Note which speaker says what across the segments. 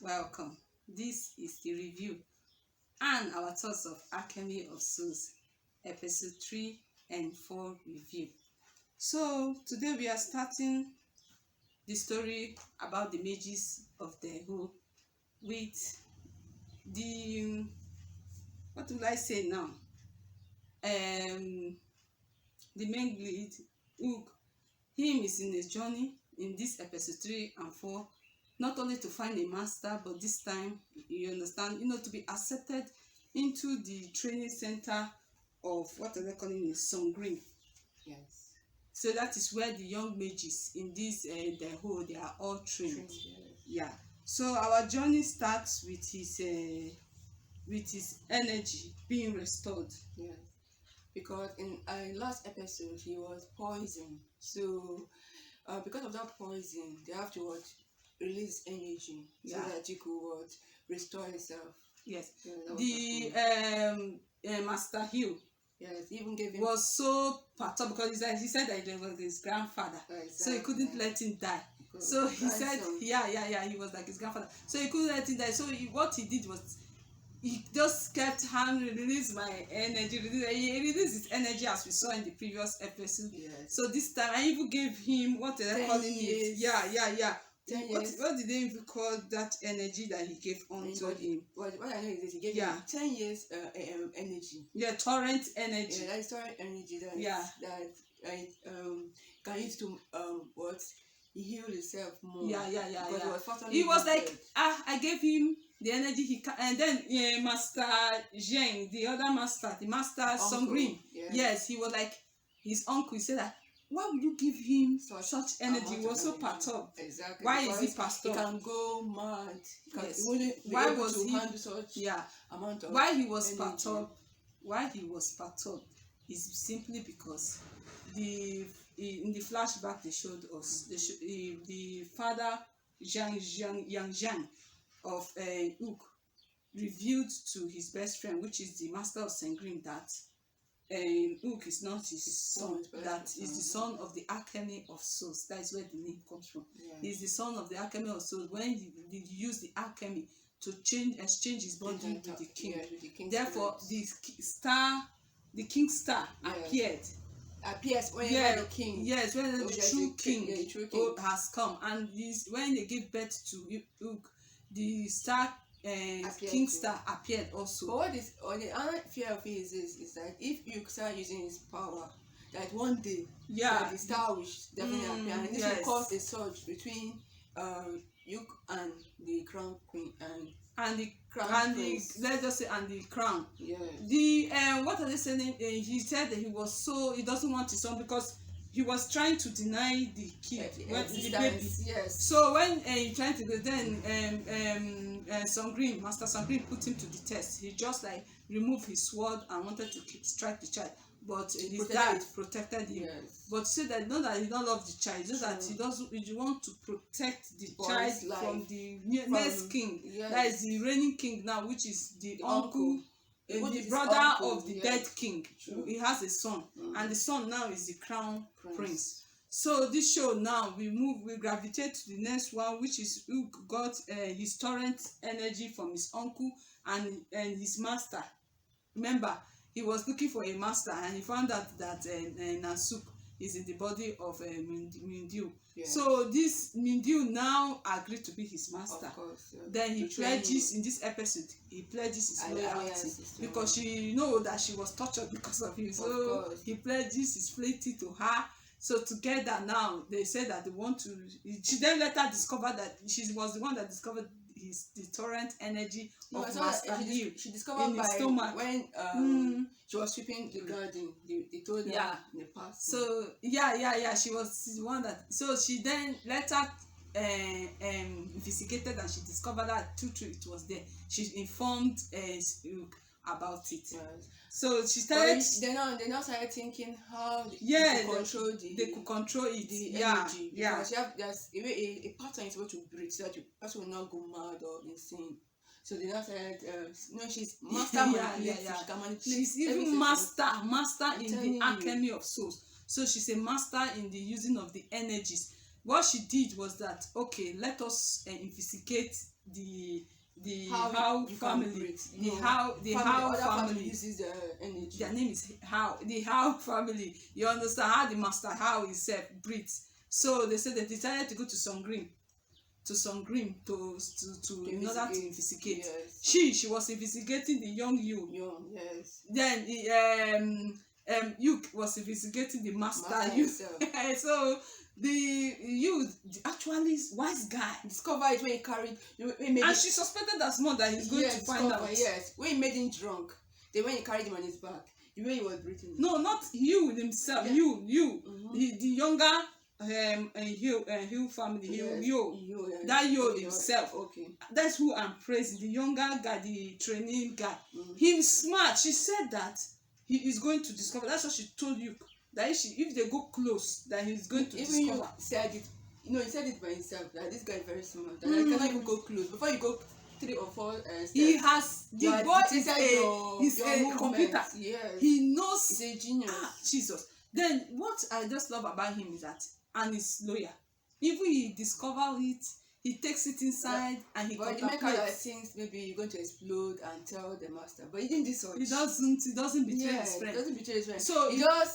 Speaker 1: Welcome. This is the review and our thoughts of Alchemy of Souls, episode 3 and 4 review. So today we are starting the story about the mages of the Heo with the, what will I say now? The main lead, Hook, him is in a journey in this episode 3 and 4, not only to find a master, but this time, you understand, to be accepted into the training center of, what are they calling it, Songrin.
Speaker 2: Yes.
Speaker 1: So that is where the young mages in this the Heo, they are all trained. Yeah. So our journey starts with his energy being restored.
Speaker 2: Yes. Because in last episode he was poisoned. So because of that poison, they have to release energy so that you could restore yourself.
Speaker 1: Yes.
Speaker 2: Yeah,
Speaker 1: the Master Heo.
Speaker 2: Yes, even gave him
Speaker 1: was so perturbed because he said that it was his grandfather, so he couldn't let him die. So he said, he was like his grandfather, so he couldn't let him die. So what he did was he just kept release my energy, he released his energy as we saw in the previous episode.
Speaker 2: Yes.
Speaker 1: So this time I even gave him what they're calling it.
Speaker 2: 10 years.
Speaker 1: What did they even call that energy that he gave onto him?
Speaker 2: What I know is this, he gave him 10 years energy.
Speaker 1: Yeah, torrent energy.
Speaker 2: Yeah, that is torrent energy that can use to heal himself more.
Speaker 1: He was like, I gave him the energy and then Master Jang, the other master, the master Songrin. Yes, he was like his uncle. He said that, why would you give him such energy? He was so perturbed.
Speaker 2: Exactly.
Speaker 1: Why is he perturbed?
Speaker 2: He can go mad.
Speaker 1: Why was he
Speaker 2: handle such amount of
Speaker 1: why he was perturbed? Why he was perturbed is simply because in the flashback they showed us the father Jang of Hook revealed to his best friend, which is the master of Sengrim, that Hook is not his son, that is the son of the Alchemy of Souls. That is where the name comes from. He's the son of the Alchemy of Souls. When he used the alchemy to exchange his body with the king. Therefore, the king star appears when the king. Yes, when the true king has come, and when they give birth to Hook, the star. King Star appeared also.
Speaker 2: But the other fear of it is that if you start using his power, that one day the star will definitely appear, and this will cause a surge between Hook and the crown queen and the crown prince.
Speaker 1: Let's just say and the crown.
Speaker 2: Yes.
Speaker 1: The what are they saying? He said that he doesn't want his son because he was trying to deny the kid, the baby.
Speaker 2: Yes.
Speaker 1: So when he tried to go, then Master Songrin put him to the test. He just like removed his sword and wanted to strike the child, but his dad protected him.
Speaker 2: Yes.
Speaker 1: But say that not that he don't love the child, just that he want to protect the child from the next king. Yes. That is the reigning king now, which is the uncle. The brother of the dead king. He has a son, and the son now is the crown prince. So this show now we gravitate to the next one, which is who got his torrent energy from his uncle and his master. Remember, he was looking for a master, and he found out that Nasuk is in the body of Mu-deok. So this Mu-deok now agreed to be his master.
Speaker 2: Of course,
Speaker 1: then he pledges in this episode. He pledges his loyalty because she know that she was tortured because of him. So he pledges his fealty to her. So together now they said that they want to. She then later discovered that she was the one that discovered the torrent energy of Master Heo.
Speaker 2: She discovered in his stomach when she was sweeping the garden. They told her in the past.
Speaker 1: So she was the one that. So she then later investigated and she discovered that true it was there. She informed about it. Yes. So she started.
Speaker 2: They now started thinking how
Speaker 1: they could control it.
Speaker 2: The energy. Because there's a pattern is supposed to breathe so that the person will not go mad or insane. So they now said, she's master manipulative.
Speaker 1: She's even master in the Alchemy of Souls. So she's a master in the using of the energies. What she did was that, okay, let us investigate the
Speaker 2: How
Speaker 1: Heo
Speaker 2: you can
Speaker 1: family,
Speaker 2: breathe,
Speaker 1: the
Speaker 2: you know.
Speaker 1: Heo
Speaker 2: Other
Speaker 1: family
Speaker 2: uses the energy.
Speaker 1: their name is Heo, the Heo family. You understand how the master Heo himself breathes. So they said they decided to go to Songrim, to in order to investigate.
Speaker 2: Yes.
Speaker 1: She was investigating the young Yu.
Speaker 2: Yes.
Speaker 1: Then Yuk was investigating the master Yu. So the Yu actually wise guy
Speaker 2: discover it when he carried,
Speaker 1: and she suspected as more that he's going to find out.
Speaker 2: Yes, when he made him drunk, then when he carried him on his back, the way he was breathing.
Speaker 1: No, not Yu himself.
Speaker 2: Yeah.
Speaker 1: You, the younger Heo family.
Speaker 2: Heo,
Speaker 1: that Heo himself.
Speaker 2: Okay.
Speaker 1: That's who I'm praising. The younger guy, the training guy. He's smart. She said that he is going to discover. That's what she told you. That if they go close, that he's going to discover.
Speaker 2: You said it. He said it by himself. That this guy is very smart. That I cannot even go close before you go 3 or 4 steps.
Speaker 1: He has the boy is a computer.
Speaker 2: Yes.
Speaker 1: He knows.
Speaker 2: He's a genius.
Speaker 1: Jesus. Then what I just love about him is that, and he's loyal. Even he discover it, he takes it inside and he
Speaker 2: contemplates. But the maker thinks maybe you're going to explode and tell the master, but he didn't do so.
Speaker 1: He doesn't betray his friend.
Speaker 2: He doesn't betray his friend.
Speaker 1: So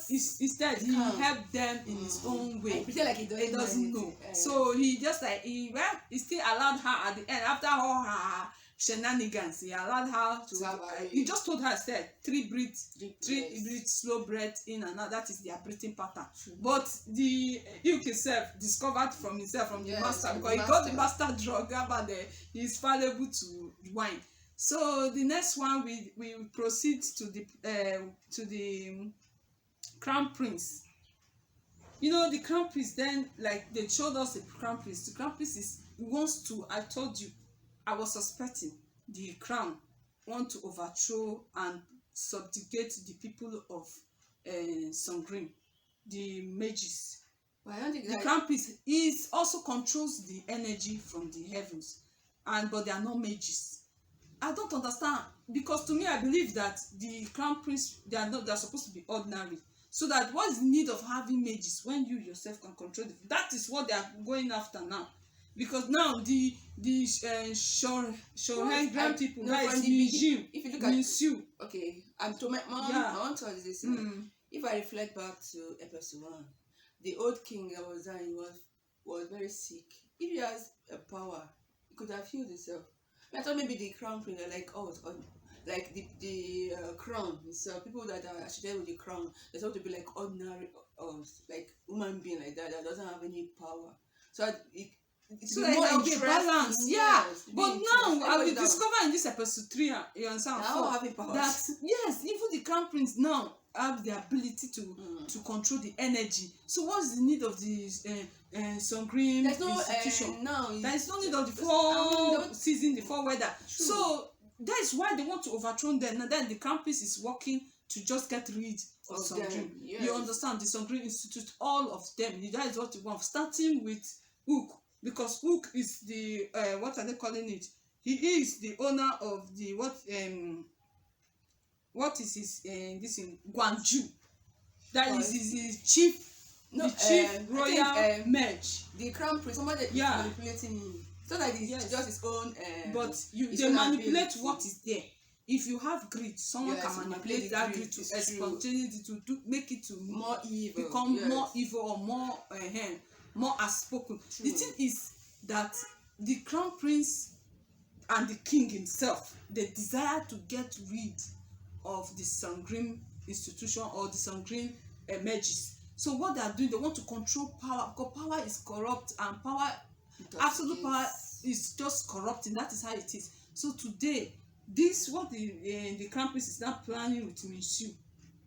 Speaker 1: instead he helped them in his own way.
Speaker 2: He pretend like he doesn't
Speaker 1: know. So he just like he still allowed her at the end, after all her shenanigans, he allowed her to he just told her, said 3 breaths, 3 breaths, slow breath in and out. That is their breathing pattern. But the Ilk himself discovered from himself, from the master, because he got the master drug, but he's fallible to wine. So the next one we proceed to the crown prince. You know, the crown prince, then like they showed us the crown prince. The crown prince wants to, I told you, I was suspecting the crown want to overthrow and subjugate the people of Songrim, the mages.
Speaker 2: Well, I don't think
Speaker 1: the crown prince also controls the energy from the heavens, but they are not mages. I don't understand, because to me I believe that the crown prince, they are supposed to be ordinary. So that what is the need of having mages when you yourself can control it? That is what they are going after now. Because now the Shoren grand people, that is Mu-deok.
Speaker 2: If you look at okay, I want to ask this. If I reflect back to episode 1, the old king that was dying was very sick. If he has a power, he could have healed himself. I thought maybe the crown prince are like like the crown itself, people that are associated with the crown, they're supposed to be like ordinary like human being like that doesn't have any power. So it's
Speaker 1: so like they balance,
Speaker 2: yes,
Speaker 1: but now I will discover in this episode 3, you understand,
Speaker 2: that
Speaker 1: yes, even the crown prince now have the ability to control the energy. So what's the need of the Songrim institution? There is no need of the 4 season, the 4 weather. True. So that is why they want to overthrow them. And then the crown prince is working to just get rid of Songrim. Yes. You understand, the Songrim institute, all of them. That is what you want, starting with Ook. Because Ook is the what are they calling it? He is the owner of the what is his this in Gwangju. That is his chief, royal mage.
Speaker 2: The crown prince, somebody is manipulating him. So that it's just his own.
Speaker 1: But they manipulate what is there. If you have greed, someone can manipulate that greed to spontaneity, to make it to
Speaker 2: more evil,
Speaker 1: become more evil or more outspoken. The thing is that the crown prince and the king himself, they desire to get rid of the Songrim institution or the Songrim mages. So what they are doing, they want to control power, because power is corrupt, and absolute power is just corrupting. That is how it is. So today, this what the crown prince is now planning with Mu-deok,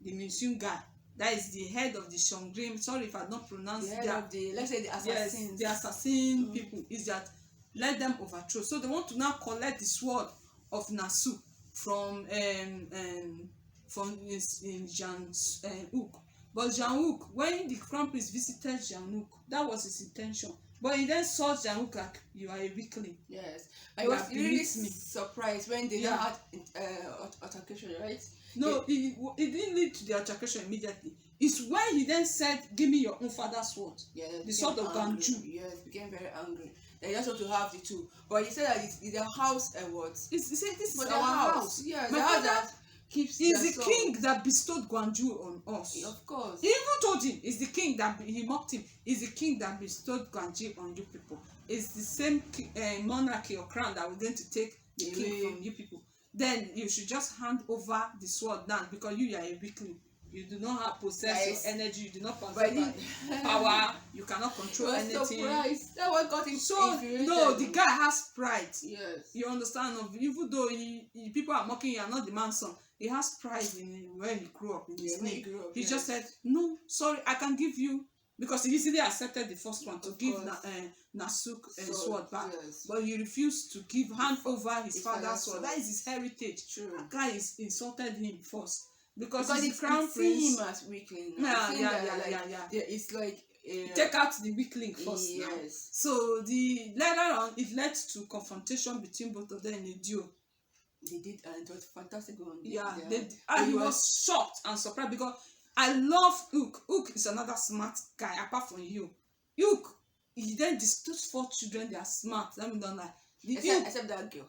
Speaker 1: the Mu-deok guy. That is the head of the Songrim. Sorry if I don't pronounce
Speaker 2: let's say the assassins.
Speaker 1: Yes, the assassin people. Is that let them overthrow. So they want to now collect the sword of Nasu from Jang's Ook. But Jang, when the crown prince visited Jang, that was his intention. But he then saw Jang like, you are a weakling.
Speaker 2: Yes, I was really surprised when they had altercation, right?
Speaker 1: No, it didn't lead to the altercation immediately. It's when he then said, give me your own father's sword.
Speaker 2: Yeah,
Speaker 1: the sword of Gwangju.
Speaker 2: Yes, became very angry. They just want to have the two. But he said that it's their house and what?
Speaker 1: He said this is
Speaker 2: But
Speaker 1: our
Speaker 2: their
Speaker 1: house.
Speaker 2: Yeah,
Speaker 1: My
Speaker 2: the house
Speaker 1: father
Speaker 2: that keeps
Speaker 1: is
Speaker 2: their
Speaker 1: the
Speaker 2: soul.
Speaker 1: king that bestowed Guanju on us.
Speaker 2: Yeah, of course.
Speaker 1: He even told him, it's the king that he mocked him. It's the king that bestowed Guanju on you people. It's the same monarchy or crown that we're going to take the king from you people. Then you should just hand over the sword now because you are a weakling. You do not have possess your energy. You do not possess power. You cannot control anything.
Speaker 2: Surprised. That one got him.
Speaker 1: So no, the guy has pride.
Speaker 2: Yes.
Speaker 1: You understand? Even though people are mocking, you are not the man's son. He has pride in when he grew up in his name. He just said, "No, sorry, I can give you." Because he easily accepted the first one to give Nasuk sword back, but he refused to hand over his father's sword. That is his heritage.
Speaker 2: True.
Speaker 1: That guy insulted him first because he's the crown prince.
Speaker 2: See him as weakling.
Speaker 1: Yeah.
Speaker 2: It's like
Speaker 1: take out the weakling first.
Speaker 2: Yes.
Speaker 1: Now. So later on, it led to confrontation between both of them in a duel.
Speaker 2: They did, and it was fantastic.
Speaker 1: He was shocked and surprised because I love Ook. Ook is another smart guy apart from you. Ook, he then those 4 children, they are smart. Let me don't lie.
Speaker 2: Except that girl.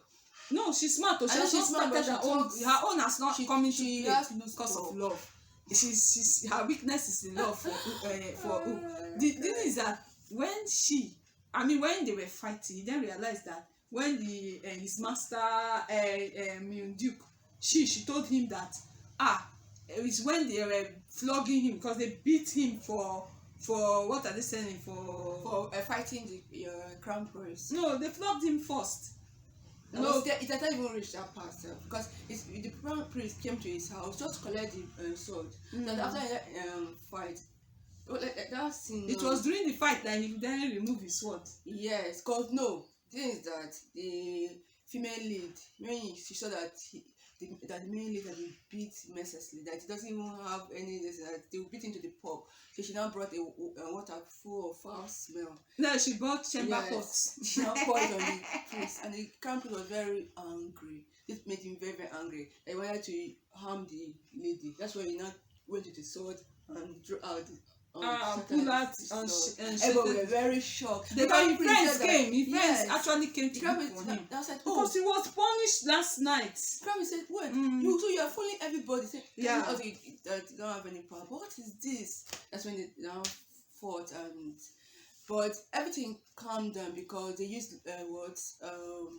Speaker 1: No, she's smart. She has not started her own. Her own has not come into play because of love. Her weakness is in love for Ook. The thing is that when they were fighting, he then realized that when his master Mu-deok, she told him that it's when they were flogging him because they beat him for what are they saying for
Speaker 2: fighting the crown prince.
Speaker 1: No, they flogged him first.
Speaker 2: It had not even reached that part because the crown prince came to his house just to collect the sword. And after that fight, that scene.
Speaker 1: It was during the fight that he then removed his sword.
Speaker 2: Yes, because this is that the female lead when she saw that the main lead had been beat mercilessly, that he doesn't even have any that they will beat into the pub. So she now brought a water full of foul smell.
Speaker 1: No, she brought chamber pots.
Speaker 2: She now poured it on the priest, and the crown prince was very angry. This made him very, very angry. He wanted to harm the lady. That's why he now went to the sword and drew out
Speaker 1: pull out and
Speaker 2: everyone were very shocked.
Speaker 1: His friends actually came to look for him because he was punished last night.
Speaker 2: Krami said, "What? So you are fooling everybody?" Said, "Yeah, you don't have any power. But what is this?" That's when they now fought but everything calmed down because they used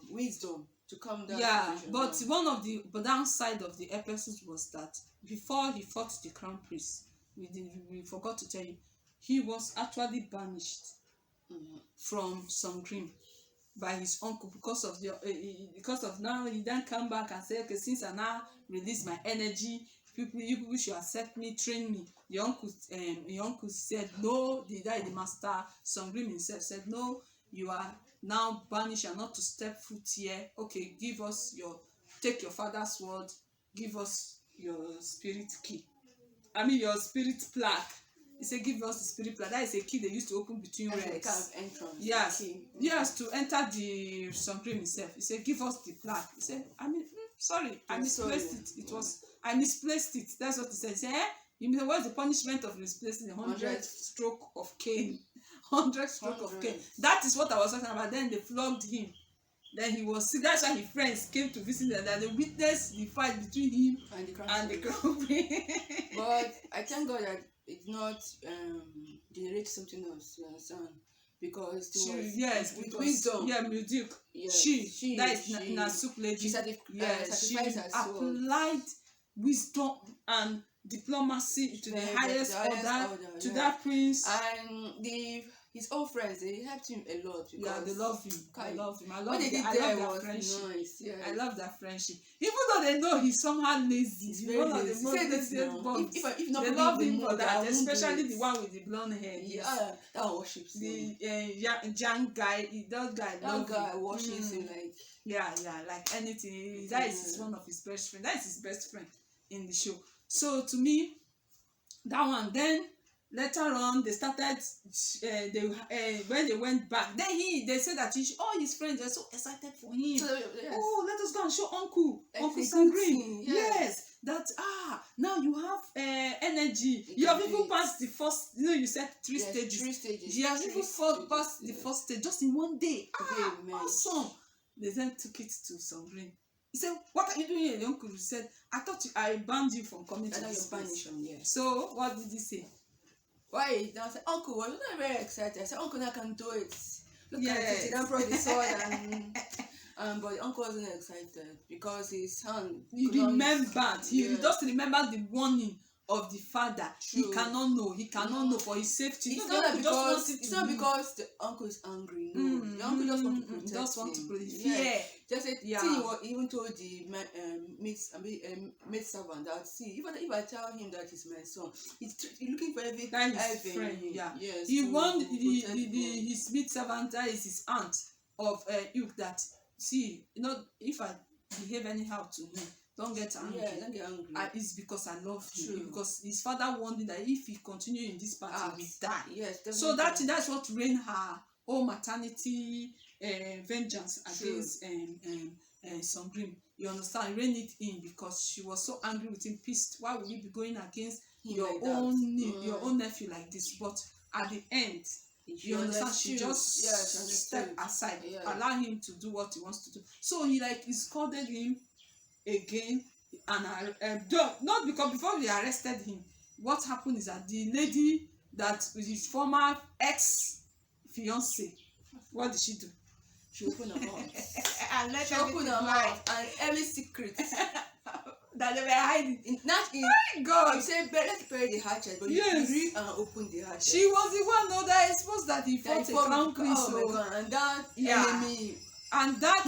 Speaker 2: wisdom to calm down.
Speaker 1: Yeah, but one of the downside of the episode was that before he fought the crown prince, we forgot to tell you, he was actually banished from Songrim by his uncle because of now he then come back and say, okay, since I now release my energy, you people should accept me, train me. The uncle said no. The master Songrim himself said no. You are now banished and not to step foot here. Okay, take your father's sword. Give us your spirit key. Your spirit plaque. He said, give us the spirit plaque. That is a key they used to open between realms.
Speaker 2: Kind of entrance.
Speaker 1: Yes, to enter the Supreme himself. He said, give us the plaque. He said, sorry, I misplaced it. I misplaced it. That's what he said. He said, you mean what's the punishment of misplacing 100 stroke of cane? 100 stroke of cane. That is what I was talking about. Then they flogged him. Then he was sick. That's why his friends came to visit him, and they witnessed the fight between him and the crown prince.
Speaker 2: But I thank God that it's not generate something else, you understand? Because with wisdom.
Speaker 1: Yeah, Mu-deok. She that is Nasuk lady.
Speaker 2: She sacrificed her soul.
Speaker 1: Applied wisdom and diplomacy to the highest order to that prince.
Speaker 2: And his old friends, they helped him a lot.
Speaker 1: They love him. I love
Speaker 2: their
Speaker 1: friendship.
Speaker 2: Nice. Yeah.
Speaker 1: I love that friendship. Even though they know he's somehow lazy.
Speaker 2: He's very lazy.
Speaker 1: If not, they love him for that, especially the one with the blonde hair.
Speaker 2: Yeah, that worships him.
Speaker 1: The Jang guy, that guy
Speaker 2: worships him like.
Speaker 1: Yeah, like anything. That is one of his best friends. That is his best friend in the show. So to me, that one then. Later on, they started. When they went back, then they said that all his friends were so excited for him.
Speaker 2: Yes.
Speaker 1: Oh, let us go and show Uncle Sangrin. Yes, that now you have energy. You have even passed the first, you said three stages.
Speaker 2: 3 stages.
Speaker 1: You have even passed the first stage just in one day. Awesome. They then took it to some green. He said, what are you doing here? The uncle said, I thought I banned you from coming to this place. So what did he say?
Speaker 2: Why? I said, Uncle, well, you're not very excited. I said, Uncle, I can do it. Look at it. He then brought the sword but the uncle wasn't excited because his hand.
Speaker 1: He remembered. He just remembered the warning of the father. True. He cannot know for his safety.
Speaker 2: It's not because the uncle is angry. No, the uncle just want to protect him.
Speaker 1: Just want to protect him.
Speaker 2: Just say, he even told the maid servant that, see, if I tell him that he's my son, he's looking for every
Speaker 1: friend. Yes. He warned his maid servant, that is his aunt of Heo, that, see, if I behave anyhow to him, don't get angry.
Speaker 2: Don't get angry.
Speaker 1: It's because I love him. Because his father warned him that if he continue in this path, he will die.
Speaker 2: Yes,
Speaker 1: so that's what rained her whole maternity vengeance against Sungrim. You understand? Rain it in because she was so angry with him, pissed. Why would you be going against your own nephew like this? But at the end, you understand, she just stepped aside, allow him to do what he wants to do. So he scolded him again, and not because before they arrested him, what happened is that the lady that was his former ex-fiance, what did she do?
Speaker 2: She opened her mouth. She opened her mouth and every secret
Speaker 1: that they were hiding.
Speaker 2: My God! You said, let's bury the hatchet, but you really opened the hatchet.
Speaker 1: She was the one that exposed that he fought a crown prince.
Speaker 2: Oh my God! And that enemy.
Speaker 1: And that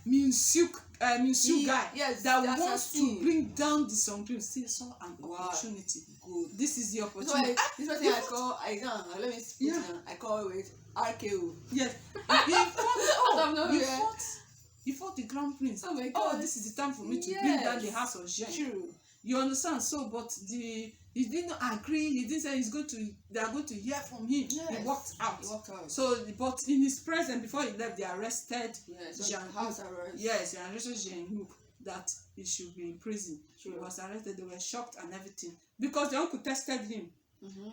Speaker 1: Mu-deok guy that wants to bring down the Sungrim still saw an opportunity.
Speaker 2: Good.
Speaker 1: This is the opportunity.
Speaker 2: This is what let me speak now. I call it RKO.
Speaker 1: Yes. He fought the crown prince.
Speaker 2: Oh my God.
Speaker 1: This is the time for me to bring down the house of Jang.
Speaker 2: True.
Speaker 1: You understand? So, but he didn't agree. He didn't say they are going to hear from him.
Speaker 2: Yes.
Speaker 1: He walked out. So, but in his presence, before he left, they arrested Jang.
Speaker 2: House arrest.
Speaker 1: Yes, they arrested Jang that he should be in prison. True. He was arrested. They were shocked and everything because the uncle tested him.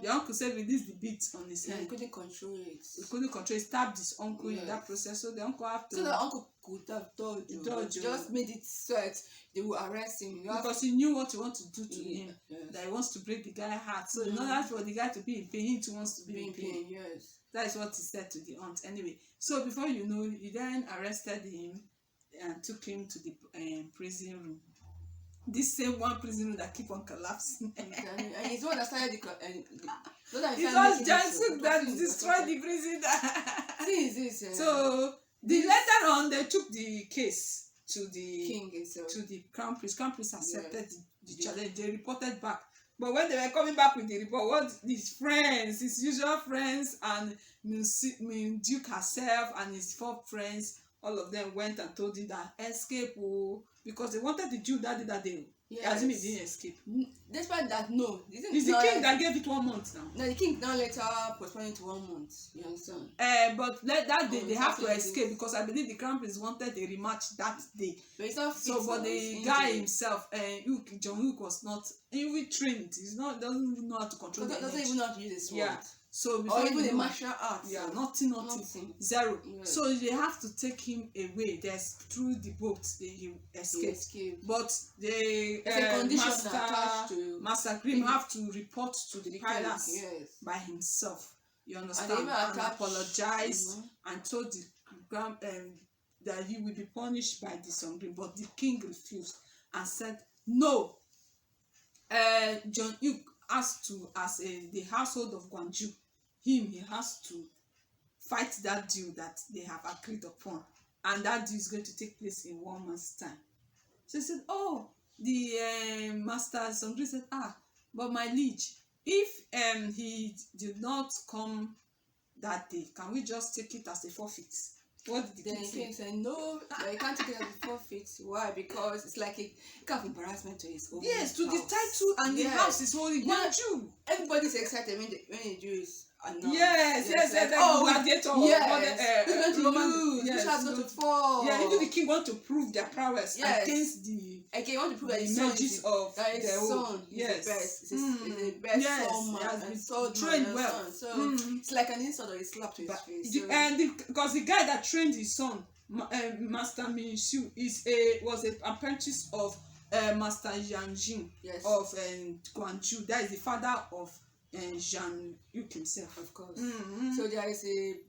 Speaker 1: The uncle said release the beat on his head.
Speaker 2: He couldn't control it.
Speaker 1: He couldn't control it. Stabbed his uncle in that process. So the uncle had to.
Speaker 2: So the uncle could have told you. Just made it sweat. They will arrest him.
Speaker 1: Because he knew what he wanted to do to him. That he wants to break the guy's heart. So in order for the guy to be in pain, he too wants to be in pain.
Speaker 2: Yes.
Speaker 1: That is what he said to the aunt. Anyway, so before you know, he then arrested him and took him to the prison room. This same one prison room that keep on collapsing.
Speaker 2: And it's the one that started it
Speaker 1: was Jang that destroyed the prison. So later on they took the case to the
Speaker 2: king himself,
Speaker 1: to the crown prince. Crown prince accepted the challenge. They reported back. But when they were coming back with the report, what his friends, his usual friends, and Mu-deok herself and his 4 friends, all of them went and told him that escape, because they wanted the Jew that day. As he didn't escape.
Speaker 2: Despite that, no.
Speaker 1: It's the king that gave it 1 month now.
Speaker 2: No, the king now later postponed it to 1 month. You understand?
Speaker 1: But that day they have to escape because I believe the crown prince wanted a rematch that day.
Speaker 2: But it's not.
Speaker 1: So, but the guy himself, Jang was not even trained. Doesn't even know how to control.
Speaker 2: Doesn't even know how to use his sword.
Speaker 1: Yeah. So
Speaker 2: or even the martial arts.
Speaker 1: Yeah, nothing. Zero. Yes. So they have to take him away. Through the boat, he escaped. But the Master Grimm have to report to the palace by himself. You understand? And apologize and told the that he will be punished by the Sungrim. But the king refused and said no. Jang has to, as the household of Gwangju, he has to fight that deal that they have agreed upon, and that deal is going to take place in 1 month's time. So he said, the master Sungrim said, but my liege, if he did not come that day, can we just take it as a forfeit? What did the king say?
Speaker 2: Said, no, you can't take it as a forfeit. Why? Because it's like a kind of embarrassment to his own
Speaker 1: to the title and the house is holding Gwangju.
Speaker 2: Everybody's excited when the Jew is
Speaker 1: Gladiator.
Speaker 2: Yes. Which has got to fall.
Speaker 1: Yeah, even the king want to prove their prowess against
Speaker 2: want to prove that his
Speaker 1: images of
Speaker 2: his son is the best. Is the best swordman and swordman
Speaker 1: trained well.
Speaker 2: So it's like an insult or a slap to his face.
Speaker 1: Because the guy that trained his son, Master Min-shu, was an apprentice of Master Jang of Gwangju. That is the father of Jang himself,
Speaker 2: of course. So there is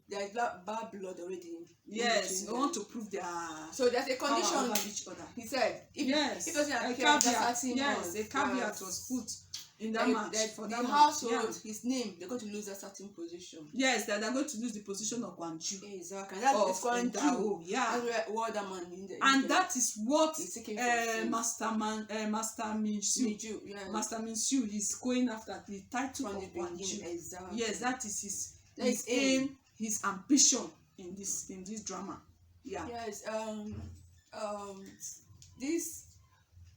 Speaker 2: bad blood already.
Speaker 1: Yes, they want to prove their.
Speaker 2: So there's a condition.
Speaker 1: Each other.
Speaker 2: He said, if it doesn't appear,
Speaker 1: a caveat was put in that match for that
Speaker 2: household. His name, they're going to lose a certain position.
Speaker 1: Yes, they're going to lose the position of Gwangju.
Speaker 2: Exactly. That's Gwangju.
Speaker 1: Yeah.
Speaker 2: That's where that man
Speaker 1: and that is what Master Min-shu. Master Min-shu is going after the title of Gwangju.
Speaker 2: Exactly.
Speaker 1: Yes, that is his aim, his ambition in this drama. Yeah.
Speaker 2: Yes. This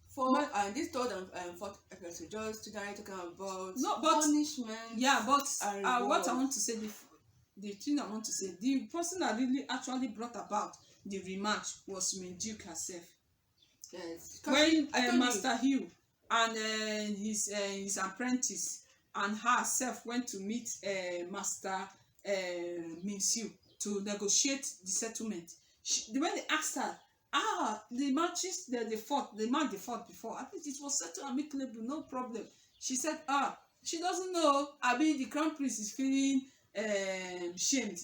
Speaker 2: fourth and this third and fourth episode just tonight talking about punishment.
Speaker 1: Yeah, but what I want to say, the thing I want to say, the person that really actually brought about the rematch was Mu-deok herself.
Speaker 2: Yes.
Speaker 1: When Master Heo and his apprentice and herself went to meet Master Min-shu to negotiate the settlement, when they asked her, the matches the match they fought before, I think it was settled amicably, no problem. She said, she doesn't know. The crown prince is feeling shamed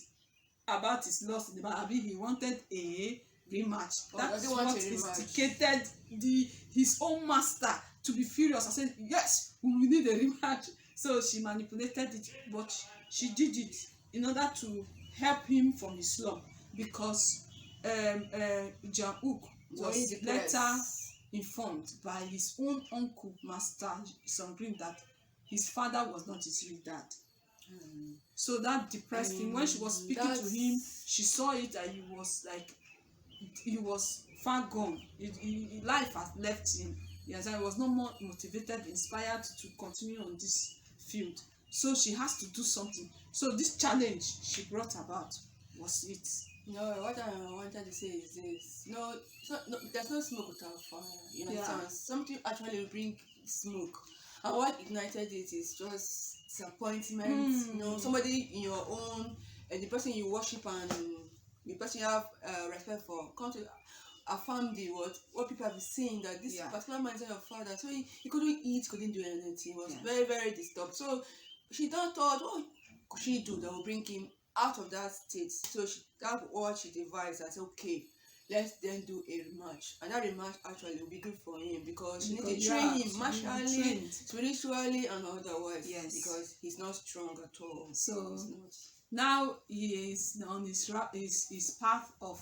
Speaker 1: about his loss in the match. He wanted a rematch. That's what instigated his own master to be furious and said, yes, we will need a rematch. So she manipulated it, but she did it in order to help him from his slump, because Jang was later informed by his own uncle, Master Sungrim, that his father was not his real dad. So that depressed him. When she was speaking to him, she saw it and he was far gone. Life had left him. Yes, I was no more motivated, inspired to continue on this field. So she has to do something. So this challenge she brought about was it.
Speaker 2: No, what I wanted to say is this. No, there's no smoke without fire. You understand? Yeah. Something actually bring smoke. And what ignited it is just disappointment. You know, somebody in your own, and the person you worship and the person you have respect for, come to affirm what people have been saying, that this particular man is your father. So he couldn't eat, couldn't do anything. He was very, very disturbed. So she thought, what could she do that will bring him out of that state? So that's what she devised. I said, okay, let's then do a rematch, and that rematch actually will be good for him, because she needs to train him martially, spiritually, and otherwise. Yes, because he's not strong at all.
Speaker 1: So now he is on his path of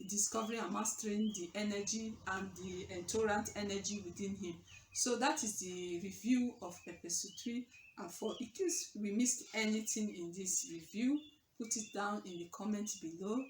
Speaker 1: discovering and mastering the energy and the entorant energy within him. So that is the review of episode 3 and 4. In case we missed anything in this review, put it down in the comments below.